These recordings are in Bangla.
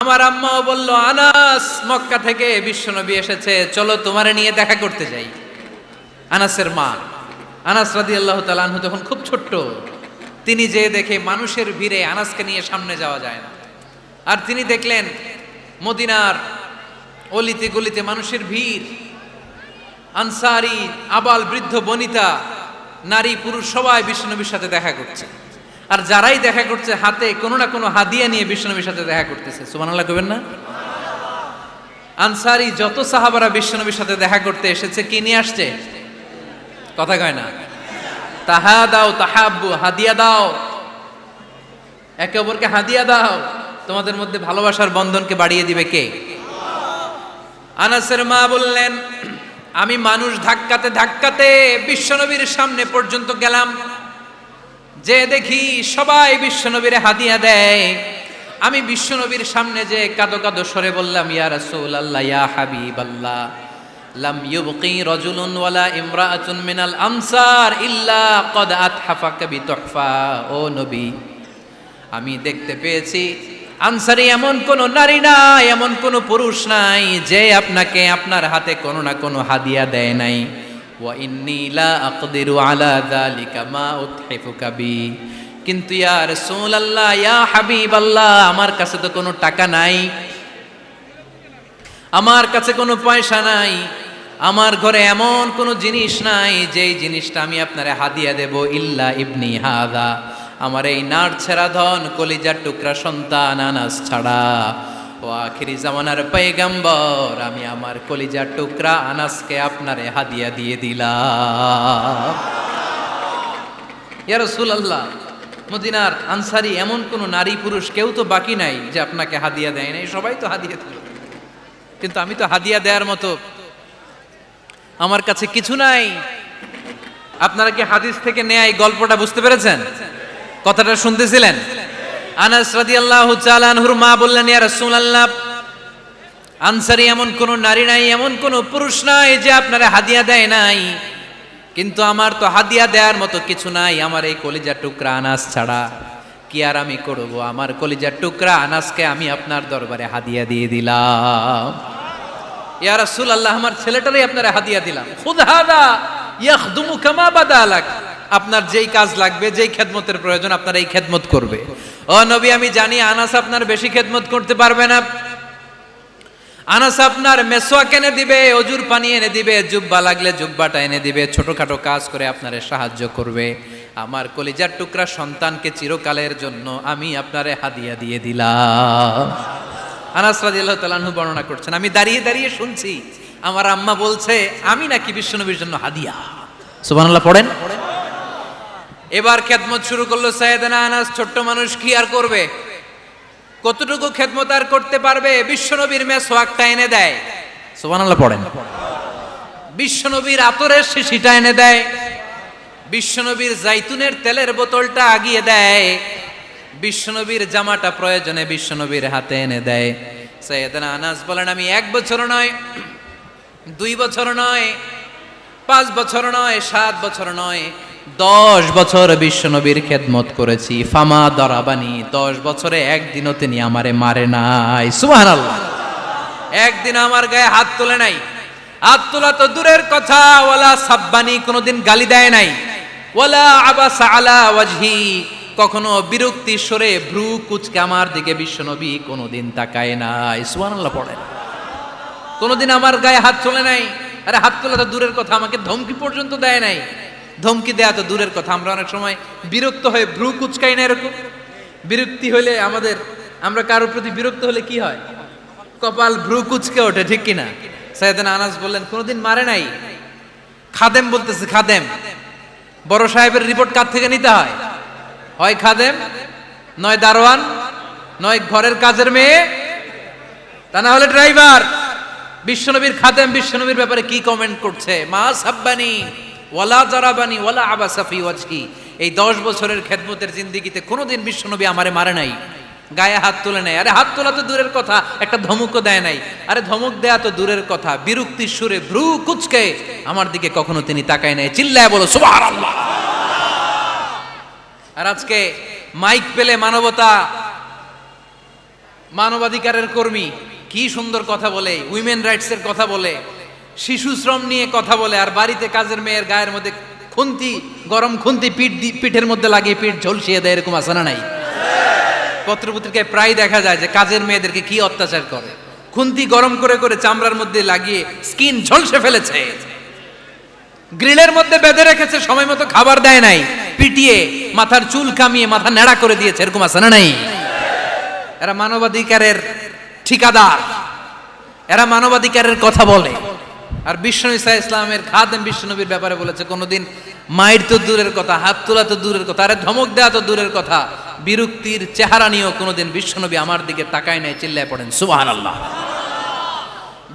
আমার আম্মাও বলল, আনাস, মক্কা থেকে বিশ্বনবী এসেছে, চলো তোমারে নিয়ে দেখা করতে যাই। আনাসের মা, আনাস রাদিয়াল্লাহু তাআলা আনহু তখন খুব ছোট্ট। তিনি যে দেখে মানুষের ভিড়ে আনাসকে নিয়ে সামনে যাওয়া যায় না। আর তিনি দেখলেন মদিনার অলিতে গলিতে মানুষের ভিড়, আনসারি, আবাল বৃদ্ধ বনিতা, নারী পুরুষ সবাই বিশ্বনবীর সাথে দেখা করছে। আর যারাই দেখা করছে হাতে কোনো না কোনো হাদিয়া নিয়ে বিশ্বনবীর সাথে দেখা করতেছে। সুবহানাল্লাহ কইবেন না? আনসারি যত সাহাবারা বিশ্বনবীর সাথে দেখা করতে এসেছে, কি নিয়ে আসছে? কথা কয় না? তাহাদাও তাহাব্বু, হাদিয়া দাও, একে অপরকে হাদিয়া দাও। তোমাদের মধ্যে ভালোবাসার বন্ধনকে বাড়িয়ে দিবে কে? আনাসের মা বললেন, আমি মানুষ ধাক্কাতে ধাক্কাতে বিশ্বনবীর সামনে পর্যন্ত গেলাম, যে দেখি সবাই বিশ্বনবীরে হাদিয়া দেয়। আমি বিশ্বনবীর সামনে যে কাঁদো কাঁদো স্বরে বললাম, ইয়া রাসূলুল্লাহ, ইয়া হাবিবাল্লাহ, লাম ইউবকি রাজুলুন ওয়ালা ইমরাআতুন মিনাল আনসার ইল্লা ক্বাদ আতহাফাকা বিতুহফা। ও নবী, আমি দেখতে পেয়েছি আনসারী এমন কোন নারী নাই, এমন কোন পুরুষ নাই যে আপনাকে আপনার হাতে কোনো না কোনো হাদিয়া দেয় নাই। ওয়া ইন্নী লা আকদিরু আলা যালিকা মা উতহিফুকা বি। কিন্তু ইয়া রাসূলুল্লাহ, ইয়া হাবিবাল্লাহ, আমার কাছে তো কোনো টাকা নাই, আমার কাছে কোনো পয়সা নাই, আমার ঘরে এমন কোনো জিনিস নাই যেই জিনিসটা আমি আপনারে হাদিয়া দেব, ইল্লা ইবনি হাদা, আমার এই নাড়ছেড়া ধন কলিজার টুকরা সন্তান আনাস ছাড়া। ও আখিরি জামানার পয়গম্বর, আমি আমার কলিজার টুকরা আনাসকে আপনারে হাদিয়া দিয়ে দিলাম। ইয়া রাসূলুল্লাহ, মদিনার আনসারী এমন কোন নারী পুরুষ কেউ তো বাকি নাই যে আপনাকে হাদিয়া দেয় নাই, সবাই তো হাদিয়া দিল, কিন্তু আমি তো হাদিয়া দেওয়ার মতো আমার কাছে কিছু নাই। আপনারা কি হাদিস থেকে নেয়া এই গল্পটা বুঝতে পেরেছেন? কথাটা শুনতেছিলেন? আনাস রাদিয়াল্লাহু তাআলা আনহুর মা বললেন, ইয়া রাসূলুল্লাহ, আনসারী এমন কোন নারী নাই, এমন কোন পুরুষ নাই যে আপনারা হাদিয়া দেয় নাই, কিন্তু আমার তো হাদিয়া দেওয়ার মতো কিছু নাই আমার এই কলিজার টুকরা আনাস ছাড়া। কি আর আমি করব, আমার কলিজার টুকরা আনাসকে আমি আপনার দরবারে হাদিয়া দিয়ে দিলাম। ইয়া রাসূলুল্লাহ, আমার ছেলেটারই আপনারা হাদিয়া দিলাম। খুদ হাদা ইয়াখদুমু কামা বাদালাক, আপনার যেই কাজ লাগবে, যেই খেদমতের প্রয়োজন, আপনার এই খেদমত করবে। ও নবী, আমি জানি আনাস আপনার বেশি খেদমত করতে পারবে না। আনাস আপনার মেসওয়াক এনে দিবে, অজুর পানি এনে দিবে, জুব্বা লাগলে জুব্বাটা এনে দিবে, ছোটখাটো কাজ করে আপনারে সাহায্য করবে। আমার কলিজার টুকরা সন্তানকে চিরকালের জন্য আমি আপনারে হাদিয়া দিয়ে দিলাম। আনাস রাদিয়াল্লাহু তাআলা আনহু বর্ণনা করছেন, আমি দাঁড়িয়ে দাঁড়িয়ে শুনছি আমার আম্মা বলছে আমি নাকি বিশ্বনবীর জন্য হাদিয়া। সুবহানাল্লাহ পড়েন। এবার খেদমত শুরু করলো সাইয়েদনা আনাস। ছোট্ট মানুষ কি আর করবে, কতটুকু খেদমত আর করতে পারবে? বিশ্বনবীর মেসওয়াকটা এনে দেয়। সুবহানাল্লাহ পড়েন। বিশ্বনবীর আতরের শিশিটা এনে দেয়, বিশ্বনবীর জাইতুনের তেলের বোতলটা আগিয়ে দেয়, বিশ্বনবীর জামাটা প্রয়োজনে বিশ্বনবীর হাতে এনে দেয়। সাইয়েদনা আনাস বলেন, আমি 1 বছর নয়, 2 বছর নয়, 5 বছর নয়, 7 বছর নয়, 10 বছর বিশ্বনবীর খেদমত করেছি। ফামা দরাবানি, 10 বছরে একদিনও তিনি আমারে মারে নাই। সুবহানাল্লাহ। একদিন আমার গায়ে হাত তোলে নাই, হাত তোলা তো দূরের কথা, ওয়ালা সাব্বানি, কোনোদিন গালি দেয় নাই, ওয়ালা আবাসা আলা ওয়াজহি, কখনো বিরক্তি স্বরে ভ্রু কুচকে আমার দিকে বিশ্বনবী কোনোদিন তাকায় নাই। সুবহানাল্লাহ পড়েন। কোনোদিন আমার গায়ে হাত তোলে নাই। আরে হাত তোলা তো দূরের কথা, আমাকে ধমকি পর্যন্ত দেয় নাই। ধমকি দেয়া তো দূরের কথা, আমরা অনেক সময় বিরক্ত হয়ে ভ্রু কুচকাই না, এরকম বিরক্তি হলে আমরা কারোর প্রতি বিরক্ত হলে কি হয়? কপাল ভ্রু কুচকে ওঠে, ঠিক কিনা? সাইয়েদনা আনাস বললেন, কোনোদিন মারে নাই। খাদেম বলতেছে, খাদেম, বড় সাহেবের রিপোর্ট কার থেকে নিতে হয়? হয় খাদেম, নয় দারোয়ান, নয় ঘরের কাজের মেয়ে, তা না হলে ড্রাইভার। বিশ্বনবীর খাদেম বিশ্বনবীর ব্যাপারে কি কমেন্ট করছে? মা সাব্বানি ওয়ালা জারাবানি ওয়ালা আবাসা ফি ওয়াজহি। এই 10 বছরের খেদমতের জিন্দেগিতে কোনোদিন বিশ্বনবী আমারে মারে নাই, গায়ে হাত তুলে নাই। আরে হাত তোলা তো দূরের কথা, একটা ধমকও দেয় নাই। আরে ধমক দেয়া তো দূরের কথা, বিরক্তির সুরে ভ্রু কুচকে আমার দিকে কখনো তিনি তাকায় নাই। চিল্লায় বলো সুবহানাল্লাহ। আর আজকে মাইক পেলে মানবতা মানবাধিকারের কর্মী, কি সুন্দর কথা বলে, উইমেন রাইটসের কথা বলে, শিশু শ্রম নিয়ে কথা বলে, আর বাড়িতে কাজের মেয়ের গায়ের মধ্যে খুন্তি, গরম খুন্তি পিঠের মধ্যে লাগিয়ে পিঠ ঝলসিয়ে দেয়, এরকম আছে না নাই? পত্রপত্রিকায় প্রায় দেখা যায় যে কাজের মেয়েদেরকে কি অত্যাচার করে, খুন্তি গরম করে করে চামড়ার মধ্যে লাগিয়ে স্কিন ঝলসে ফেলেছে, গ্রিলের মধ্যে বেঁধে রেখেছে, সময় মতো খাবার দেয় নাই, পিটিয়ে মাথার চুল কামিয়ে মাথা নেড়া করে দিয়েছে, এরকম আছে না নাই? এরা মানবাধিকারের ঠিকাদার, এরা মানবাধিকারের কথা বলে। আর বিশ্বনবী সাল্লাল্লাহু আলাইহি ইসলামের খাদেম বিশ্বনবীর ব্যাপারে বলেছে, কোনোদিন মায়ের তো দূরের কথা, হাত তোলা তো দূরের কথা, আরে ধমক দেওয়া তো দূরের কথা, বিরক্তির চেহারা নিয়েও কোনোদিন বিশ্বনবী আমার দিকে তাকায় নাই। চিল্লায় পড়েন সুবহানাল্লাহ।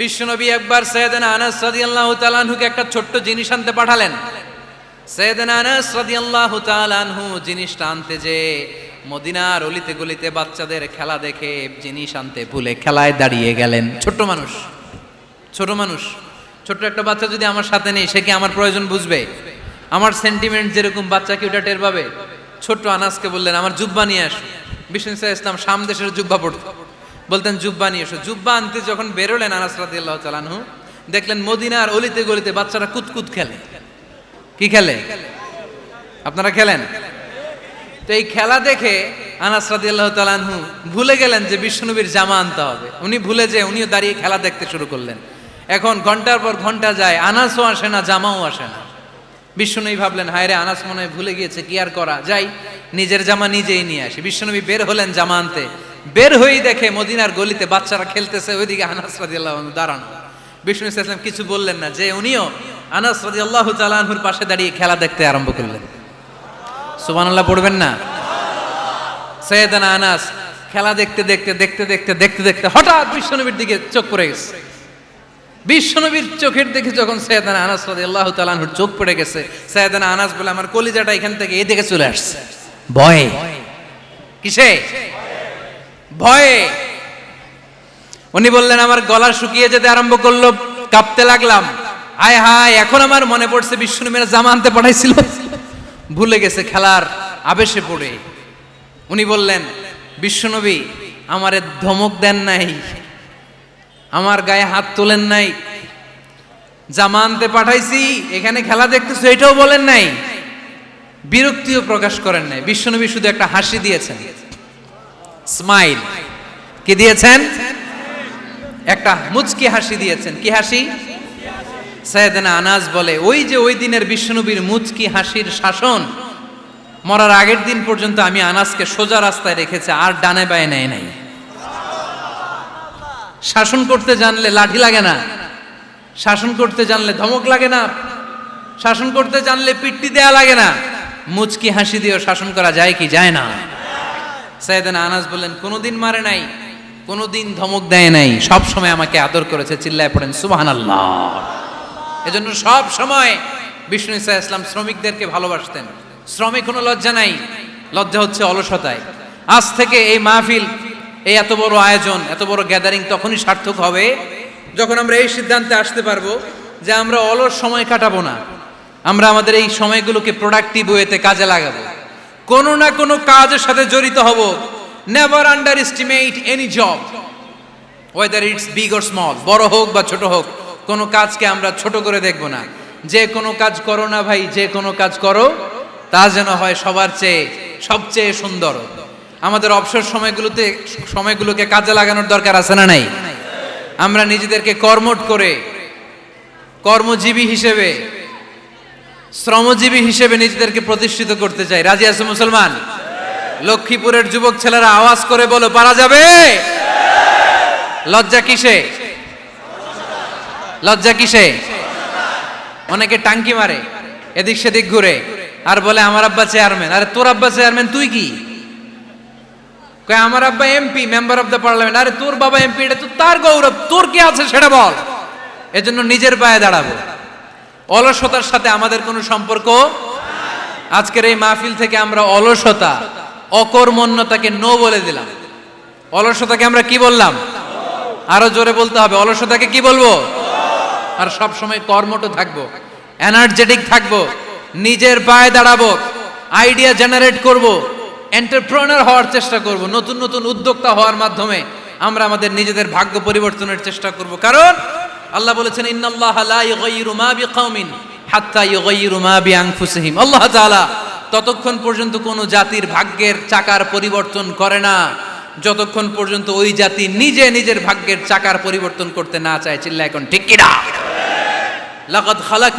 বিশ্বনবী একবার সাইয়েদনা আনাস রাদিয়াল্লাহু তাআলা আনহুকে একটা ছোট্ট জিনিস আনতে পাঠালেন। সাইয়েদনা আনাস রাদিয়াল্লাহু তাআলা আনহু জিনিসটা আনতে যে মদিনার অলিতে গলিতে বাচ্চাদের খেলা দেখে জিনিস আনতে ভুলে খেলায় দাঁড়িয়ে গেলেন। ছোট মানুষ, ছোট্ট একটা বাচ্চা যদি আমার সাথে নেই, সে কি আমার প্রয়োজন বুঝবে? আমার সেন্টিমেন্ট যেরকম বাচ্চা কি ওটা টের পাবে? ছোট্ট আনাসকে বললেন, আমার জুব্বা নিয়ে আসো। বিষ্ণু ইসলাম শাম দেশের জুব্বা পড়ত, বলতেন জুব্বা নিয়ে এসো। জুব্বা আনতে যখন বেরোলেন আনাস রাদিয়াল্লাহু তাআলা আনহু, দেখলেন মদিনার অলিতে গলিতে বাচ্চারা কুতকুত খেলে। কি খেলে? আপনারা খেলেন তো? এই খেলা দেখে আনাস রাদিয়াল্লাহু তাআলা আনহু ভুলে গেলেন যে বিশ্বনবীর জামা আনতে হবে। উনি ভুলে যে উনিও দাঁড়িয়ে খেলা দেখতে শুরু করলেন। এখন ঘন্টার পর ঘন্টা যায়, আনাসও আসে না, জামাও আসে না। বিশ্বনবী ভাবলেন, হায় রে, আনাস মনে হয় ভুলে গিয়েছে, কি আর করা যাই, নিজের জামা নিজেই নিয়ে আসি। বিশ্বনবী বের হলেন জামা আনতে, বের হয়েই দেখে মদিনার গলিতে বাচ্চারা খেলতেছে, ওইদিকে আনাস রাদিয়াল্লাহু আনহু দাঁড়ানো। বিষ্ণু ইসলাম কিছু বললেন না, যে উনিও আনাস রাদিয়াল্লাহু তাআলা আনহুর পাশে দাঁড়িয়ে খেলা দেখতে আরম্ভ করলেন। সুবহানাল্লাহ পড়বেন না? সাইয়েদনা আনাস খেলা দেখতে দেখতে দেখতে দেখতে দেখতে দেখতে হঠাৎ বিশ্বনবীর দিকে চোখ পড়ে গেছে। বিশ্বনবীর চোখের দিকে যখন সাইয়েদনা আনাস রাদিয়াল্লাহু তাআলা আনহুর চোখ পড়ে গেছে, সাইয়েদনা আনাস বলে, আমার কলিজাটা এখান থেকে এই দিকে চলে আসছে ভয়ে। কিসে? ভয়ে। উনি বললেন, আমার গলা শুকিয়ে যেতে আরম্ভ করলো, কাঁপতে লাগলাম। হায় হায়, এখন আমার মনে পড়ছে বিশ্বনবীর জামা আনতে পাঠাইছিল, ভুলে গেছে খেলার আবেশে পড়ে। উনি বললেন, বিশ্বনবী আমারে ধমক দেন নাই, আমার গায়ে হাত তোলেন নাই, জামা আনতে পাঠাইছি, এখানে খেলা দেখতেছো এটাও বলেন নাই, বিরক্তিও প্রকাশ করেন নাই। বিশ্বনবী শুধু একটা হাসি দিয়েছেন, স্মাইল। কি দিয়েছেন? একটা মুচকি হাসি দিয়েছেন। কি হাসি? সাইয়েদনা আনাস বলে, ওই যে ওই দিনের বিশ্বনবীর মুচকি হাসির শাসন মরার আগের দিন পর্যন্ত আমি আনাসকে সোজা রাস্তায় রেখেছে, আর ডানে বায়ে নেয় নাই। শাসন করতে জানলে লাঠি লাগে না, শাসন করতে জানলে ধমক লাগে না, শাসন করতে জানলে পিট্টি দেয়া লাগে না, মুচকি হাসি দিয়েও শাসন করা যায় কি যায় না? সাইয়েদনা আনাস বললেন, কোনোদিন মারে নাই, কোনোদিন ধমক দেয় নাই, সব সময় আমাকে আদর করেছে। চিল্লায় পড়েন সুবহানাল্লাহ। এজন্য সব সময় বিষ্ণু ইসা ইসলাম শ্রমিকদেরকে ভালোবাসতেন। শ্রমে কোনো লজ্জা নাই, লজ্জা হচ্ছে অলসতায়। আজ থেকে এই মাহফিল, এই এত বড় আয়োজন, এত বড় গ্যাদারিং তখনই সার্থক হবে যখন আমরা এই সিদ্ধান্তে আসতে পারবো যে আমরা অলস সময় কাটাবো না, আমরা আমাদের এই সময়গুলোকে প্রোডাক্টিভ ওয়েতে কাজে লাগাবো, কোনো না কোনো কাজের সাথে জড়িত হব। Never under estimate any job, whether it's big or small, বড় হোক বা ছোট হোক, কোনো কাজকে আমরা ছোট করে দেখব না। যে কোনো কাজ করো না ভাই, যে কোনো কাজ করো তা যেন হয় সবার চেয়ে সবচেয়ে সুন্দর। আমাদের অবসর সময়গুলোকে কাজে লাগানোর দরকার আছে না নাই? আমরা নিজেদেরকে কর্মঠ করে, কর্মজীবী হিসেবে, শ্রমজীবী হিসেবে নিজেদেরকে প্রতিষ্ঠিত করতে চাই। রাজি আছে মুসলমান? লক্ষ্মীপুরের যুবক ছেলেরা আওয়াজ করে বলো, পারা যাবে? লজ্জা কিসে? লজ্জা কিসে? অনেকে টাঙ্কি মারে, এদিক সেদিক ঘুরে, আর বলে আমার আব্বা চেয়ারম্যান। আরে তোর আব্বা চেয়ারম্যান, তুই কি? কয় আমার আব্বা MP, member of the parliament. আরে তোর বাবা এমপি, এটা তো তার গৌরব, তোর কি আছে সেটা বল। এজন্য নিজের পায়ে দাঁড়াবো। অলসতার সাথে আমাদের কোনো সম্পর্ক। আজকের এই মাহফিল থেকে আমরা অলসতা, অকর্মণ্যতাকে নো বলে দিলাম। অলসতাকে আমরা কি বললাম? আরো জোরে বলতে হবে, অলসতাকে কি বলবো? আর সব সময় কর্মঠ থাকবো, এনার্জেটিক থাকবো, নিজের পায়ে দাঁড়াবো, আইডিয়া জেনারেট করব, এন্টারপ্রেনার হওয়ার চেষ্টা করব, নতুন নতুন উদ্যোক্তা হওয়ার মাধ্যমে আমরা আমাদের নিজেদের ভাগ্য পরিবর্তনের চেষ্টা করব। কারণ আল্লাহ বলেছেন ইন্নাল্লাহা লা ইউগাইয়িরু মা বিকাউমিন হাত্তা ইউগাইয়িরু মা বিআনফুসিহিম। আল্লাহ তাআলা ততক্ষণ পর্যন্ত কোনো জাতির ভাগ্যের চাকার পরিবর্তন করে না যতক্ষণ পর্যন্ত ওই জাতি নিজে নিজের ভাগ্যের চাকার পরিবর্তন করতে না চায়। চিল্লায় এখন ঠিক কিনা? লাকাদ খালাকনা